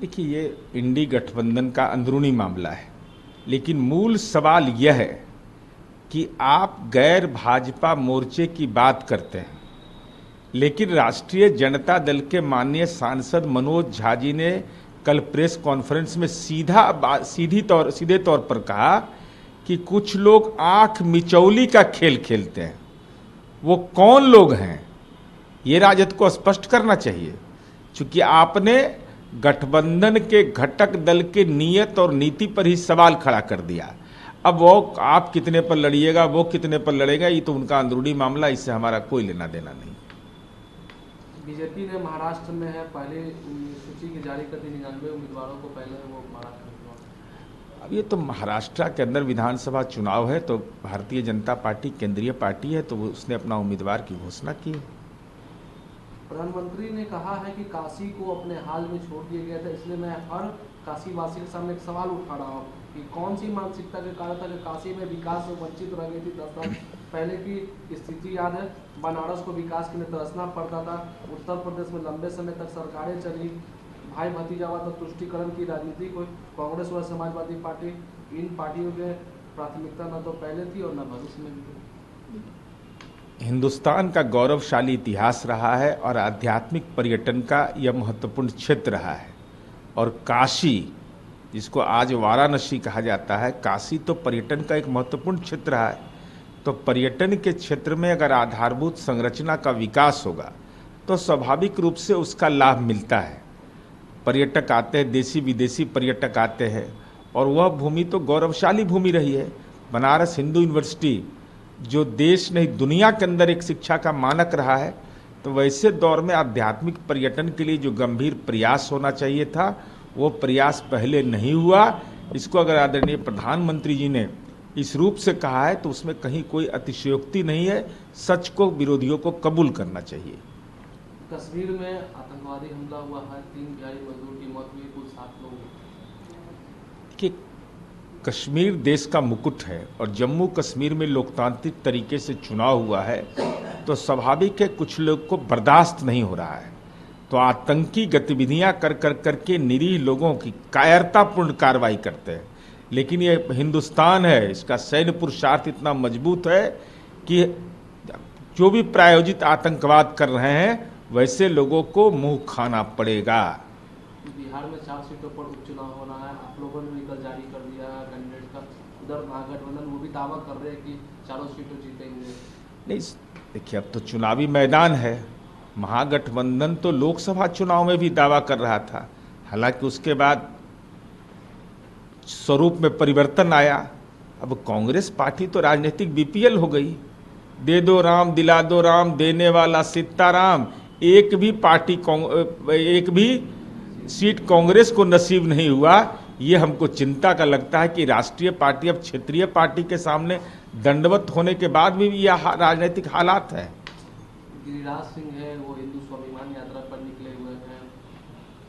देखिए, ये इंडी गठबंधन का अंदरूनी मामला है, लेकिन मूल सवाल यह है कि आप गैर भाजपा मोर्चे की बात करते हैं, लेकिन राष्ट्रीय जनता दल के माननीय सांसद मनोज झा जी ने कल प्रेस कॉन्फ्रेंस में सीधे तौर पर कहा कि कुछ लोग आंख मिचौली का खेल खेलते हैं। वो कौन लोग हैं, ये राजद को स्पष्ट करना चाहिए, क्योंकि आपने गठबंधन के घटक दल के नियत और नीति पर ही सवाल खड़ा कर दिया। अब वो आप कितने पर लड़िएगा, वो कितने पर लड़ेगा, ये तो उनका अंदरूनी मामला, इससे हमारा कोई लेना देना नहीं। बीजेपी ने महाराष्ट्र में है पहले सूची की जारी कर दी, 99 उम्मीदवारों को पहले वो महाराष्ट्र में। अब ये तो महाराष्ट्र के अंदर विधानसभा चुनाव है, तो भारतीय जनता पार्टी केंद्रीय पार्टी है, तो उसने अपना उम्मीदवार की घोषणा की। प्रधानमंत्री ने कहा है कि काशी को अपने हाल में छोड़ दिया गया था, इसलिए मैं हर काशी वासी के सामने एक सवाल उठा रहा हूँ कि कौन सी मानसिकता के कारण था कि काशी में विकास से वंचित रह गई थी। 10 साल पहले की स्थिति याद है, बनारस को विकास के लिए तरसना पड़ता था, उत्तर प्रदेश में लंबे समय तक सरकारें चली, भाई भतीजावाद और तुष्टिकरण की राजनीति को कांग्रेस व समाजवादी पार्टी, इन पार्टियों में प्राथमिकता न तो पहले थी और न भविष्य में भी। हिंदुस्तान का गौरवशाली इतिहास रहा है और आध्यात्मिक पर्यटन का यह महत्वपूर्ण क्षेत्र रहा है, और काशी, जिसको आज वाराणसी कहा जाता है, काशी तो पर्यटन का एक महत्वपूर्ण क्षेत्र रहा है। तो पर्यटन के क्षेत्र में अगर आधारभूत संरचना का विकास होगा तो स्वाभाविक रूप से उसका लाभ मिलता है। पर्यटक आते हैं, देशी विदेशी पर्यटक आते हैं, और वह भूमि तो गौरवशाली भूमि रही है। बनारस हिंदू यूनिवर्सिटी जो देश नहीं दुनिया के अंदर एक शिक्षा का मानक रहा है, तो वैसे दौर में आध्यात्मिक पर्यटन के लिए जो गंभीर प्रयास होना चाहिए था, वो प्रयास पहले नहीं हुआ। इसको अगर आदरणीय प्रधानमंत्री जी ने इस रूप से कहा है तो उसमें कहीं कोई अतिशयोक्ति नहीं है। सच को विरोधियों को कबूल करना चाहिए। कश्मीर में आतंकवादी हमला हुआ है, 3 बिहारी मजदूर की मौत हुई, कुल 7 लोग कि कश्मीर देश का मुकुट है और जम्मू कश्मीर में लोकतांत्रिक तरीके से चुनाव हुआ है, तो स्वाभाविक है कुछ लोग को बर्दाश्त नहीं हो रहा है, तो आतंकी गतिविधियां कर करके निरीह लोगों की कायरतापूर्ण कार्रवाई करते हैं। लेकिन ये हिंदुस्तान है, इसका सैन्य पुरुषार्थ इतना मजबूत है कि जो भी प्रायोजित आतंकवाद कर रहे हैं वैसे लोगों को मुंह खाना पड़ेगा। बिहार में 4 सीटों पर उपचुनाव होना है, आप लोगों ने भी कल जारी कर दिया कैंडिडेट का। उधर महागठबंधन वो भी दावा कर रहे हैं कि 4 सीटों जीतेंगे। नहीं, देखिए, अब तो चुनावी मैदान है। महागठबंधन तो लोकसभा चुनाव में भी दावा कर रहा था, हालांकि उसके बाद स्वरूप में परिवर्तन आया। अब कांग्रेस पार्टी तो राजनीतिक बीपीएल हो गई। दे दो राम दिला दो राम, देने वाला सीताराम। एक भी सीट कांग्रेस को नसीब नहीं हुआ। ये हमको चिंता का लगता है कि राष्ट्रीय पार्टी अब क्षेत्रीय पार्टी के सामने दंडवत होने के बाद भी यह राजनीतिक हालात है। गिरिराज सिंह है, वो हिंदू स्वाभिमान यात्रा पर निकले हुए हैं।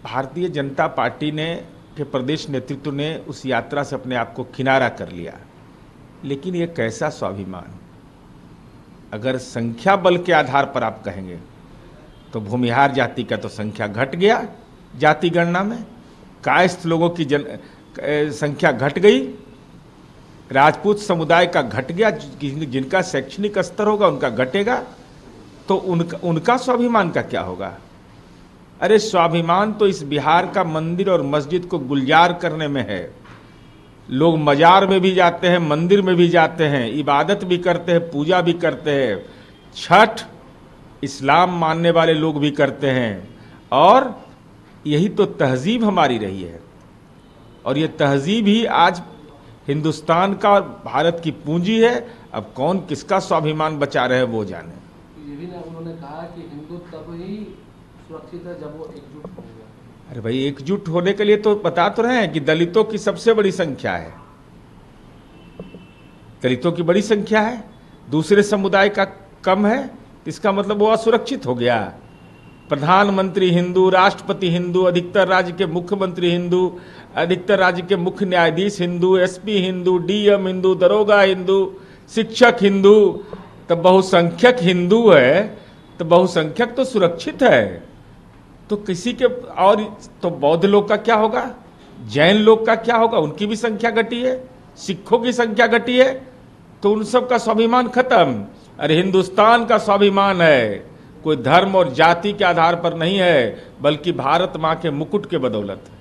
भारतीय जनता पार्टी ने के प्रदेश नेतृत्व ने उस यात्रा से अपने आप को किनारा कर लिया, लेकिन ये कैसा स्वाभिमान? अगर संख्या बल के आधार पर आप कहेंगे तो भूमिहार जाति का तो संख्या घट गया, जाति गणना में कायस्थ लोगों की संख्या घट गई, राजपूत समुदाय का घट गया, जिनका शैक्षणिक स्तर होगा उनका घटेगा, तो उनका स्वाभिमान का क्या होगा? अरे स्वाभिमान तो इस बिहार का मंदिर और मस्जिद को गुलजार करने में है। लोग मजार में भी जाते हैं, मंदिर में भी जाते हैं, इबादत भी करते हैं, पूजा भी करते हैं, छठ इस्लाम मानने वाले लोग भी करते हैं, और यही तो तहजीब हमारी रही है। और ये तहजीब ही आज हिंदुस्तान का और भारत की पूंजी है। अब कौन किसका स्वाभिमान बचा रहे वो जाने। ये भी उन्होंने कहा कि हिंदू तब ही सुरक्षित है जब वो एकजुट होंगे। अरे भाई, एकजुट होने के लिए तो बता तो रहे हैं कि दलितों की सबसे बड़ी संख्या है, दलितों की बड़ी संख्या है, दूसरे समुदाय का कम है, इसका मतलब वो असुरक्षित हो गया। प्रधानमंत्री हिंदू, राष्ट्रपति हिंदू, अधिकतर राज्य के मुख्यमंत्री हिंदू, अधिकतर राज्य के मुख्य न्यायाधीश हिंदू, एसपी हिंदू, डीएम हिंदू, दरोगा हिंदू, शिक्षक हिंदू, तो बहुसंख्यक हिंदू है, तो बहुसंख्यक तो सुरक्षित है। तो किसी के और तो बौद्ध लोग का क्या होगा, जैन लोग का क्या होगा, उनकी भी संख्या घटी है, सिखों की संख्या घटी है, तो उन सब का स्वाभिमान खत्म। अरे हिंदुस्तान का स्वाभिमान है कोई धर्म और जाति के आधार पर नहीं है, बल्कि भारत माँ के मुकुट के बदौलत है।